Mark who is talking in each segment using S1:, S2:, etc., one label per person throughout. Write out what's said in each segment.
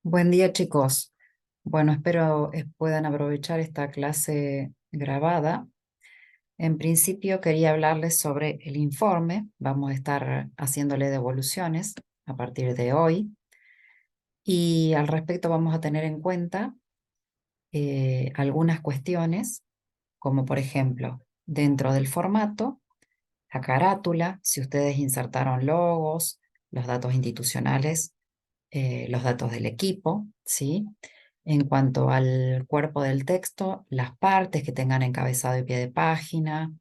S1: Buen día, chicos. Bueno, espero puedan aprovechar esta clase grabada. En principio quería hablarles sobre el informe. Vamos a estar haciéndole devoluciones a partir de hoy y al respecto vamos a tener en cuenta algunas cuestiones, como por ejemplo, dentro del formato, la carátula, si ustedes insertaron logos, los datos institucionales, los datos del equipo, ¿sí? En cuanto al cuerpo del texto, las partes que tengan encabezado y pie de página,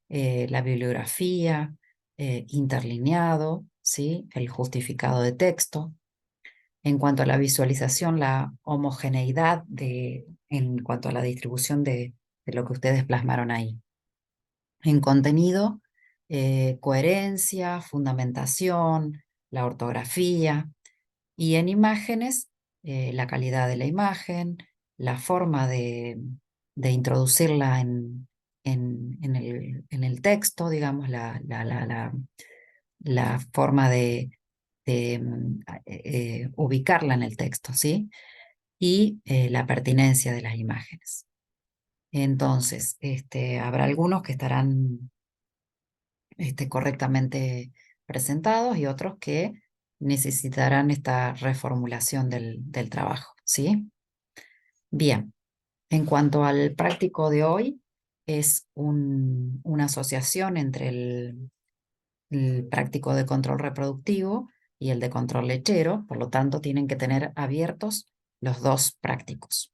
S1: la bibliografía, interlineado, ¿sí? El justificado de texto. En cuanto a la visualización, la homogeneidad en cuanto a la distribución de lo que ustedes plasmaron ahí. En contenido, coherencia, fundamentación, la ortografía. Y en imágenes, la calidad de la imagen, la forma de introducirla en el texto, digamos, la forma de ubicarla en el texto, ¿sí? Y la pertinencia de las imágenes. Entonces, habrá algunos que estarán correctamente presentados y otros que necesitarán esta reformulación del trabajo, ¿sí? Bien, en cuanto al práctico de hoy, es una asociación entre el práctico de control reproductivo y el de control lechero, por lo tanto tienen que tener abiertos los dos prácticos.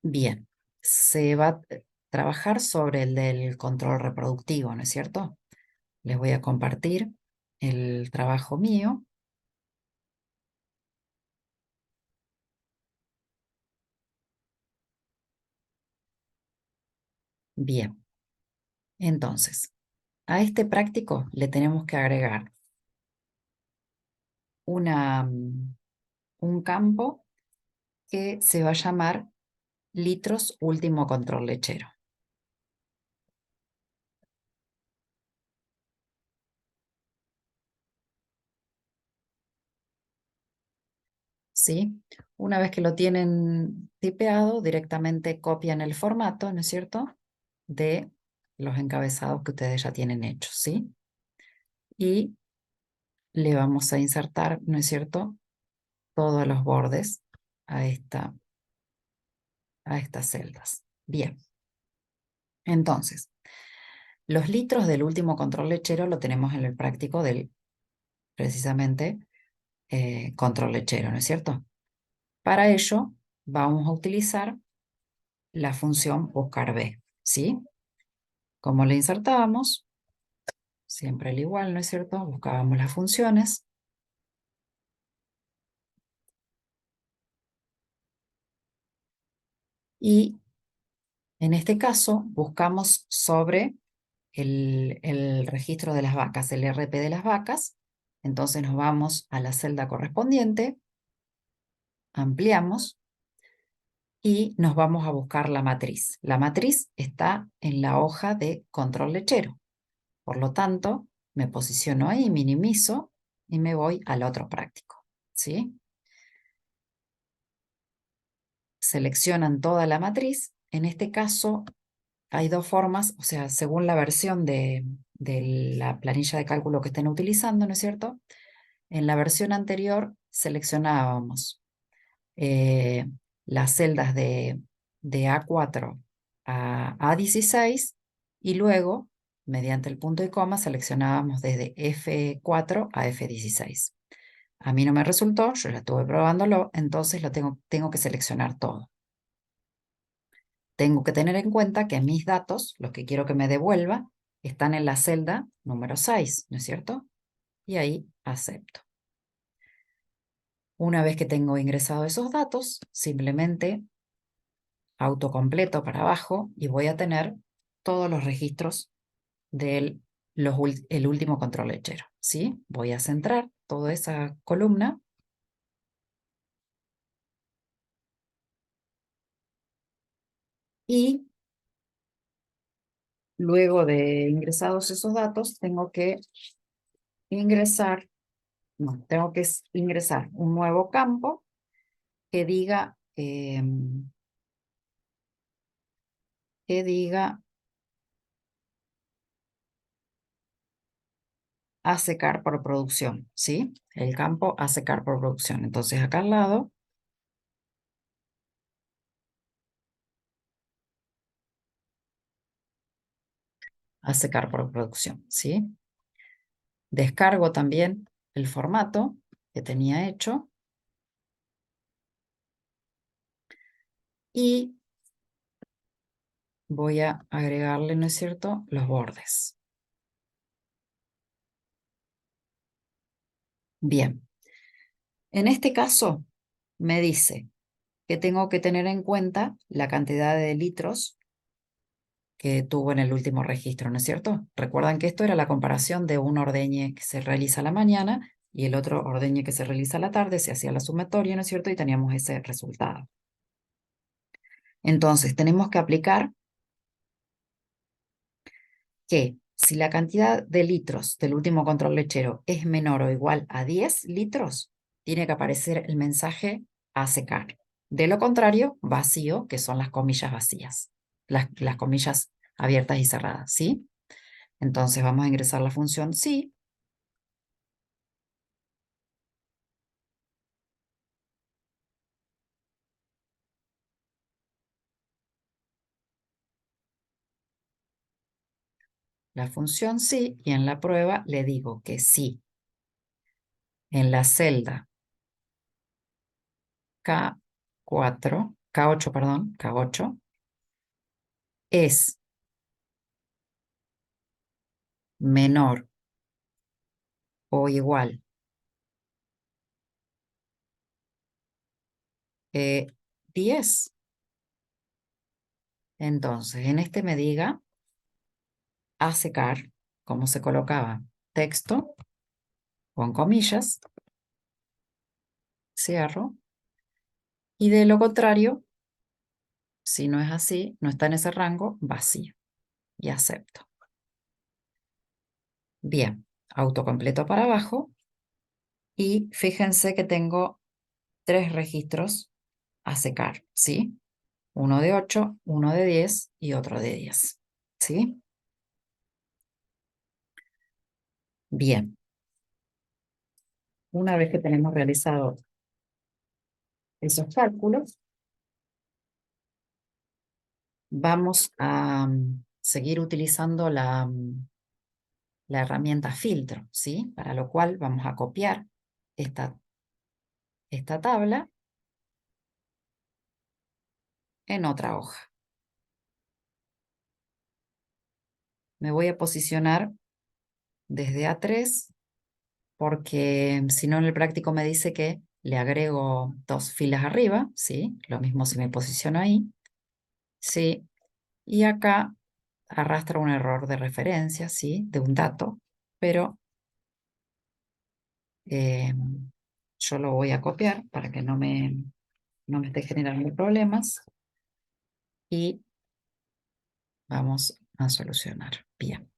S1: Bien, se va a trabajar sobre el del control reproductivo, ¿no es cierto? Les voy a compartir el trabajo mío. Bien, entonces, a este práctico le tenemos que agregar un campo que se va a llamar litros último control lechero. ¿Sí? Una vez que lo tienen tipeado, directamente copian el formato, ¿no es cierto?, de los encabezados que ustedes ya tienen hechos, ¿sí? Y le vamos a insertar, ¿no es cierto?, todos los bordes a a estas celdas. Bien, entonces, los litros del último control lechero lo tenemos en el práctico del, precisamente, control lechero, ¿no es cierto? Para ello, vamos a utilizar la función buscar B, ¿sí? Como le insertábamos, siempre al igual, ¿no es cierto? Buscábamos las funciones y en este caso buscamos sobre el registro de las vacas, el RP de las vacas. Entonces nos vamos a la celda correspondiente, ampliamos y nos vamos a buscar la matriz. La matriz está en la hoja de control lechero. Por lo tanto, me posiciono ahí, minimizo y me voy al otro práctico, ¿sí? Seleccionan toda la matriz. En este caso, hay dos formas, o sea, según la versión de la planilla de cálculo que estén utilizando, ¿no es cierto? En la versión anterior seleccionábamos eh, las celdas de A4 a A16 y luego, mediante el punto y coma, seleccionábamos desde F4 a F16. A mí no me resultó, yo ya estuve probándolo, entonces tengo que seleccionar todo. Tengo que tener en cuenta que mis datos, los que quiero que me devuelva, están en la celda número 6, ¿no es cierto? Y ahí acepto. Una vez que tengo ingresado esos datos, simplemente autocompleto para abajo y voy a tener todos los registros del el último control lechero, ¿sí? Voy a centrar toda esa columna y luego de ingresados esos datos, tengo que ingresar No, tengo que ingresar un nuevo campo que diga, a secar por producción, ¿sí? El campo a secar por producción. Entonces acá al lado, a secar por producción, ¿sí? Descargo también el formato que tenía hecho y voy a agregarle, ¿no es cierto?, los bordes. Bien, en este caso me dice que tengo que tener en cuenta la cantidad de litros que tuvo en el último registro, ¿no es cierto? Recuerdan que esto era la comparación de un ordeñe que se realiza a la mañana y el otro ordeñe que se realiza a la tarde, se hacía la sumatoria, ¿no es cierto? Y teníamos ese resultado. Entonces, tenemos que aplicar que si la cantidad de litros del último control lechero es menor o igual a 10 litros, tiene que aparecer el mensaje a secar. De lo contrario, vacío, que son las comillas vacías, las comillas abiertas y cerradas, ¿sí? Entonces vamos a ingresar la función sí. La función sí, y en la prueba le digo que sí. En la celda K8, perdón, K8, es menor o igual que 10. Entonces, en este me diga a secar, como se colocaba texto con comillas, cierro, y de lo contrario, si no es así, no está en ese rango, vacío y acepto. Bien, autocompleto para abajo y fíjense que tengo 3 registros a secar, ¿sí? Uno de 8, uno de 10 y otro de 10, ¿sí? Bien, una vez que tenemos realizado esos cálculos, vamos a seguir utilizando la herramienta filtro, ¿sí? Para lo cual vamos a copiar esta tabla en otra hoja. Me voy a posicionar desde A3 porque si no en el práctico me dice que le agrego 2 filas arriba, ¿sí? Lo mismo si me posiciono ahí, ¿sí? Y acá arrastra un error de referencia, ¿sí? De un dato, pero eh, yo lo voy a copiar para que no me esté generando problemas y vamos a solucionar. Bien.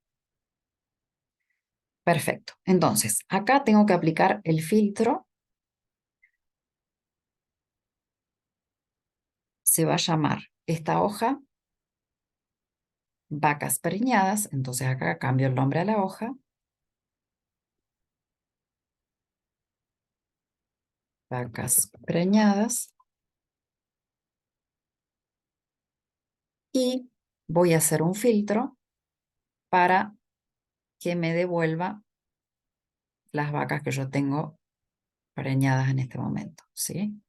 S1: Perfecto. Entonces, acá tengo que aplicar el filtro. Se va a llamar esta hoja vacas preñadas. Entonces acá cambio el nombre a la hoja. Vacas preñadas. Y voy a hacer un filtro para que me devuelva las vacas que yo tengo preñadas en este momento, ¿sí?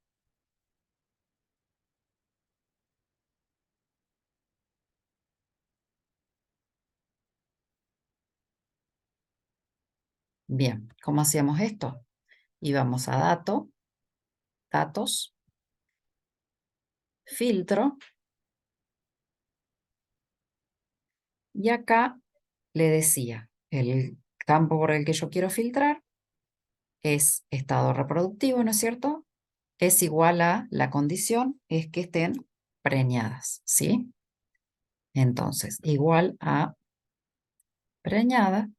S1: Bien, ¿cómo hacíamos esto? Íbamos a datos, filtro, y acá le decía, el campo por el que yo quiero filtrar es estado reproductivo, ¿no es cierto? Es igual a la condición, es que estén preñadas, ¿sí? Entonces, igual a preñada,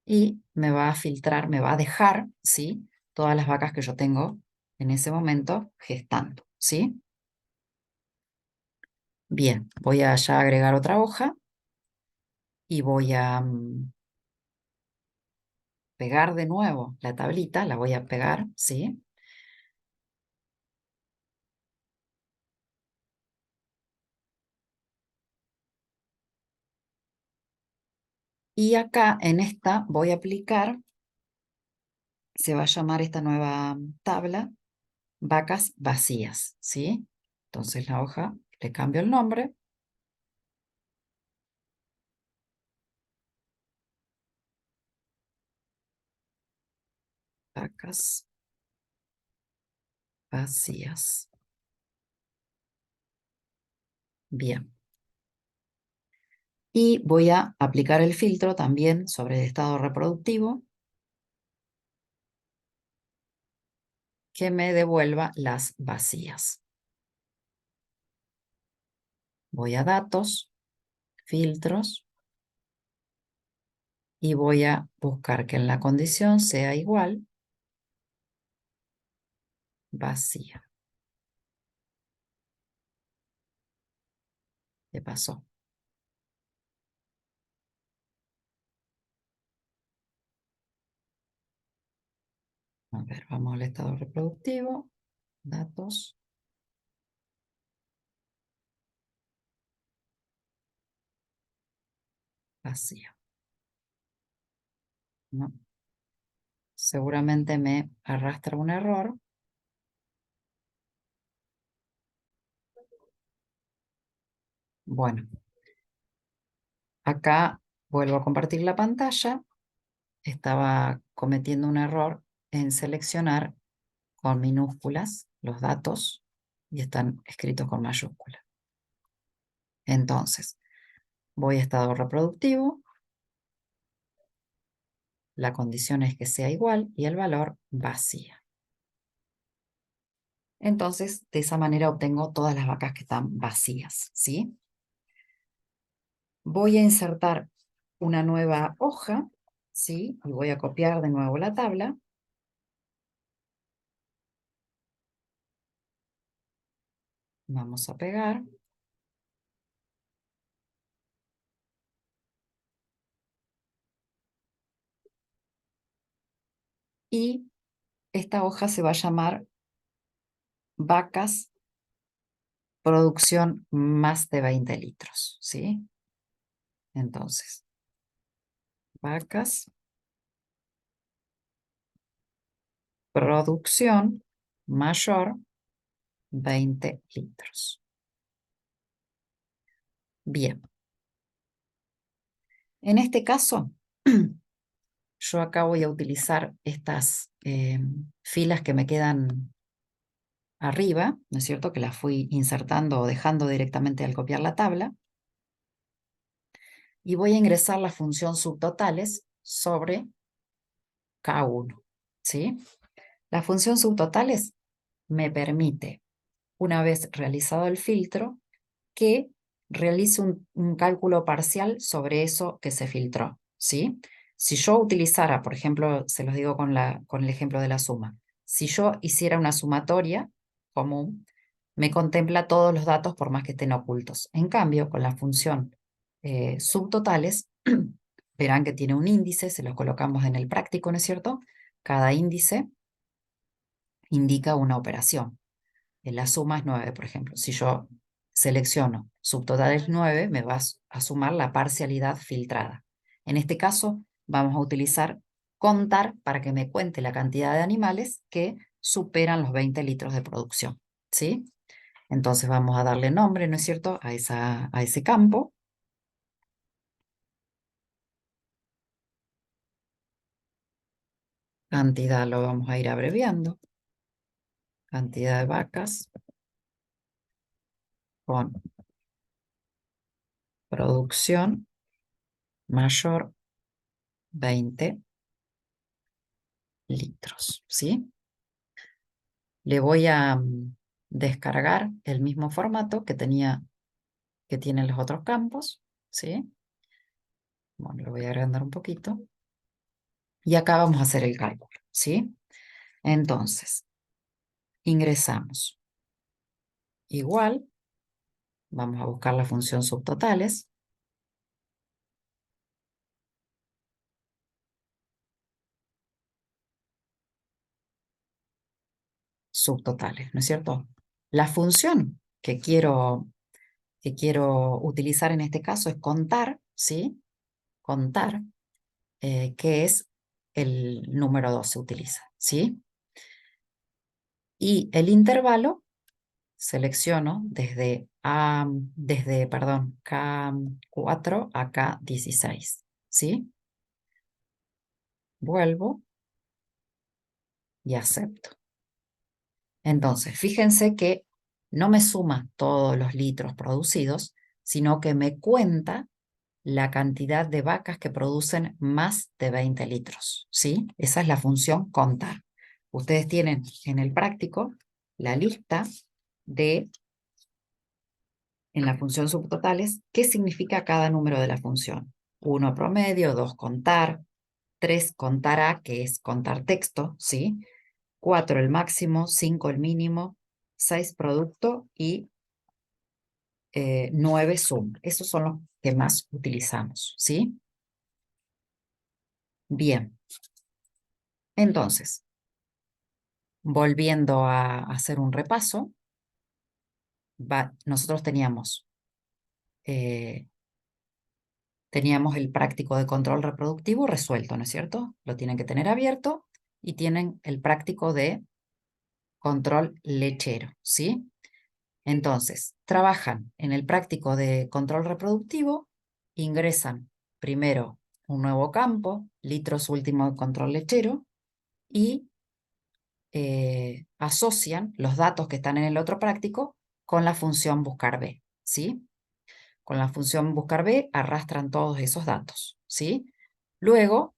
S1: y me va a filtrar, me va a dejar, ¿sí? Todas las vacas que yo tengo en ese momento gestando, ¿sí? Bien, voy a ya agregar otra hoja y voy a pegar de nuevo la tablita, la voy a pegar, ¿sí? Y acá en esta voy a aplicar, se va a llamar esta nueva tabla, vacas vacías, ¿sí? Entonces la hoja, le cambio el nombre, vacas vacías. Bien. Y voy a aplicar el filtro también sobre el estado reproductivo que me devuelva las vacías. Voy a datos, filtros, y voy a buscar que en la condición sea igual, vacía. ¿Qué pasó? A ver, vamos al estado reproductivo, datos, vacía. ¿No? Seguramente me arrastra un error. Bueno, acá vuelvo a compartir la pantalla. Estaba cometiendo un error en seleccionar con minúsculas los datos y están escritos con mayúsculas. Entonces, voy a estado reproductivo, la condición es que sea igual y el valor vacía. Entonces, de esa manera obtengo todas las vacas que están vacías, ¿sí? Voy a insertar una nueva hoja, ¿sí? Y voy a copiar de nuevo la tabla. Vamos a pegar. Y esta hoja se va a llamar vacas producción más de 20 litros, ¿sí? Entonces, vacas, producción mayor, 20 litros. Bien, en este caso, yo acá voy a utilizar estas filas que me quedan arriba, ¿no es cierto? Que las fui insertando o dejando directamente al copiar la tabla. Y voy a ingresar la función subtotales sobre K1, ¿sí? La función subtotales me permite, una vez realizado el filtro, que realice un cálculo parcial sobre eso que se filtró, ¿sí? Si yo utilizara, por ejemplo, se los digo con el ejemplo de la suma, si yo hiciera una sumatoria común, me contempla todos los datos por más que estén ocultos. En cambio, con la función subtotales, verán que tiene un índice, se lo colocamos en el práctico, ¿no es cierto? Cada índice indica una operación. La suma es 9, por ejemplo. Si yo selecciono subtotal es 9, me va a sumar la parcialidad filtrada. En este caso, vamos a utilizar contar para que me cuente la cantidad de animales que superan los 20 litros de producción, ¿sí? Entonces vamos a darle nombre, ¿no es cierto?, a ese campo. Cantidad lo vamos a ir abreviando. Cantidad de vacas con producción mayor 20 litros, ¿sí? Le voy a descargar el mismo formato que tienen los otros campos, ¿sí? Bueno, lo voy a agrandar un poquito. Y acá vamos a hacer el cálculo, ¿sí? Entonces, ingresamos. Igual, vamos a buscar la función subtotales. Subtotales, ¿no es cierto? La función que quiero utilizar en este caso es contar, ¿sí? Contar, que es el número 2 se utiliza, ¿sí? Y el intervalo selecciono perdón, K4 a K16, ¿sí? Vuelvo y acepto. Entonces, fíjense que no me suma todos los litros producidos, sino que me cuenta la cantidad de vacas que producen más de 20 litros, ¿sí? Esa es la función contar. Ustedes tienen en el práctico la lista de, en la función subtotales, qué significa cada número de la función. 1 promedio, 2 contar, 3 contar a, que es contar texto, ¿sí? 4 el máximo, 5 el mínimo, 6 producto y 9 sum. Esos son los que más utilizamos, ¿sí? Bien, entonces, volviendo a hacer un repaso, nosotros eh, teníamos el práctico de control reproductivo resuelto, ¿no es cierto? Lo tienen que tener abierto y tienen el práctico de control lechero, ¿sí? Entonces, trabajan en el práctico de control reproductivo, ingresan primero un nuevo campo, litros último de control lechero, y asocian los datos que están en el otro práctico con la función buscar B, ¿sí? Con la función buscar B arrastran todos esos datos, ¿sí? Luego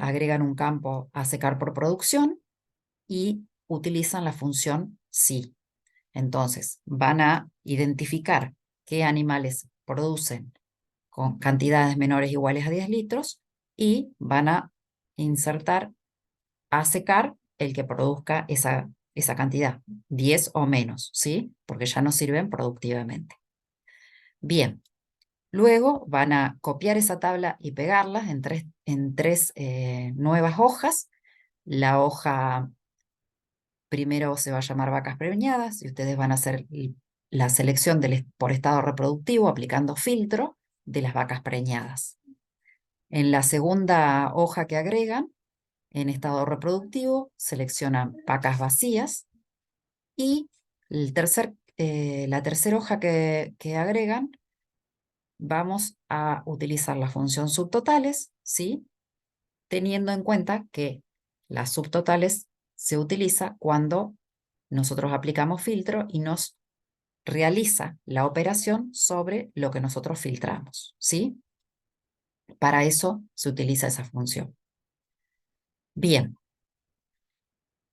S1: agregan un campo a secar por producción y utilizan la función sí. Entonces, van a identificar qué animales producen con cantidades menores o iguales a 10 litros y van a insertar a secar el que produzca esa cantidad, 10 o menos, ¿sí? Porque ya no sirven productivamente. Bien, luego van a copiar esa tabla y pegarlas en tres nuevas hojas. La hoja primero se va a llamar vacas preñadas y ustedes van a hacer la selección por estado reproductivo aplicando filtro de las vacas preñadas. En la segunda hoja que agregan, en estado reproductivo, seleccionan vacas vacías y la tercera hoja que agregan, vamos a utilizar la función subtotales, ¿sí? Teniendo en cuenta que las subtotales se utiliza cuando nosotros aplicamos filtro y nos realiza la operación sobre lo que nosotros filtramos, ¿sí? Para eso se utiliza esa función. Bien,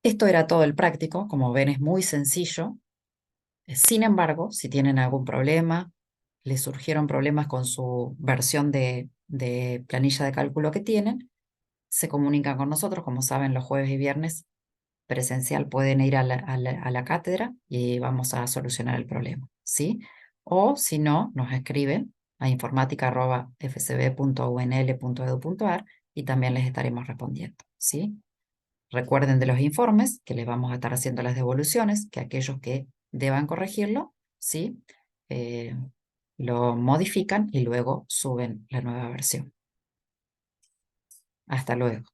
S1: esto era todo el práctico, como ven es muy sencillo. Sin embargo, si tienen algún problema, les surgieron problemas con su versión de planilla de cálculo que tienen, se comunican con nosotros, como saben, los jueves y viernes presencial pueden ir a la cátedra y vamos a solucionar el problema, ¿sí? O si no, nos escriben a informática@fcb.unl.edu.ar y también les estaremos respondiendo, ¿sí? Recuerden de los informes que les vamos a estar haciendo las devoluciones, que aquellos que deban corregirlo, ¿sí? Eh, lo modifican y luego suben la nueva versión. Hasta luego.